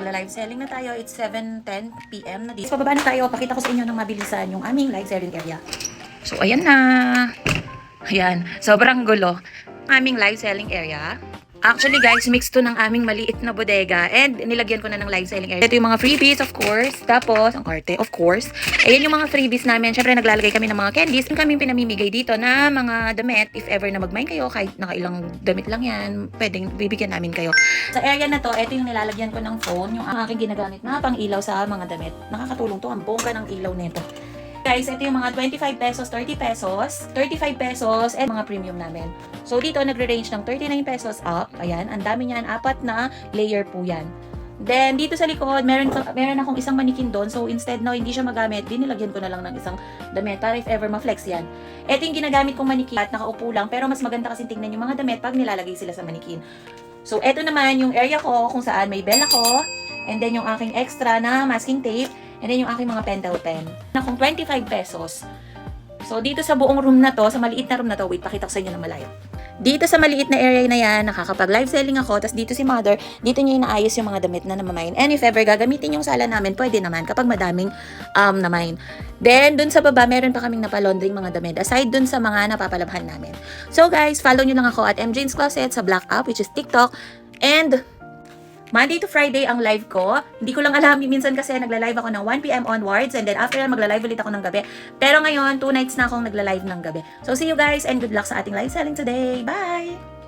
Live selling na tayo. It's 7:10 PM na dito. So, bababa na tayo. Pakita ko sa inyo ng mabilisan yung aming live selling area. So, ayan na. Ayan. Sobrang gulo. Aming live selling area. Actually guys, mix to ng aming maliit na bodega and nilagyan ko na ng live selling area. Ito yung mga freebies of course. Tapos, ang arte of course. Ayan yung mga freebies namin. Syempre naglalagay kami ng mga candies. Yung kami pinamimigay dito na mga damit. If ever na mag-mine kayo, kahit nakailang damit lang yan, pwedeng bibigyan namin kayo. Sa area na to, ito yung nilalagyan ko ng phone. Yung aking ginagamit na pang ilaw sa mga damit. Nakakatulong to. Ang bongga ng ilaw nito. Guys, ito yung mga 25 pesos, 30 pesos, 35 pesos, and mga premium namin. So, dito nagre-range ng 39 pesos up. Ayan, ang dami niyan. 4 na layer po yan. Then, dito sa likod, meron akong isang manikin doon. So, instead na hindi siya magamit, dinilagyan ko na lang ng isang damit para if ever ma-flex yan. Ito yung ginagamit kong manikin at nakaupo lang. Pero mas maganda kasi tingnan yung mga damit pag nilalagay sila sa manikin. So, ito naman yung area ko kung saan may bell ako. And then, yung aking extra na masking tape. And then yung aking mga pentel pen. Na kung 25 pesos. So, dito sa buong room na to, sa maliit na room na to, wait, pakita ko sa inyo na malayo. Dito sa maliit na area na yan, nakakapag-live selling ako. Tapos dito si mother, dito niya inaayos yung mga damit na namamain. And if ever gagamitin yung sala namin, pwede naman kapag madaming namain. Then, dun sa baba, meron pa kaming napalondring mga damit. Aside dun sa mga napapalabhan namin. So guys, follow nyo lang ako at MJ's Closet sa Black App, which is TikTok. And Monday to Friday ang live ko. Hindi ko lang alam, minsan kasi nagla-live ako ng 1 PM onwards and then after yan magla-live ulit ako ng gabi. Pero ngayon, 2 nights na akong nagla-live ng gabi. So see you guys and good luck sa ating live selling today. Bye!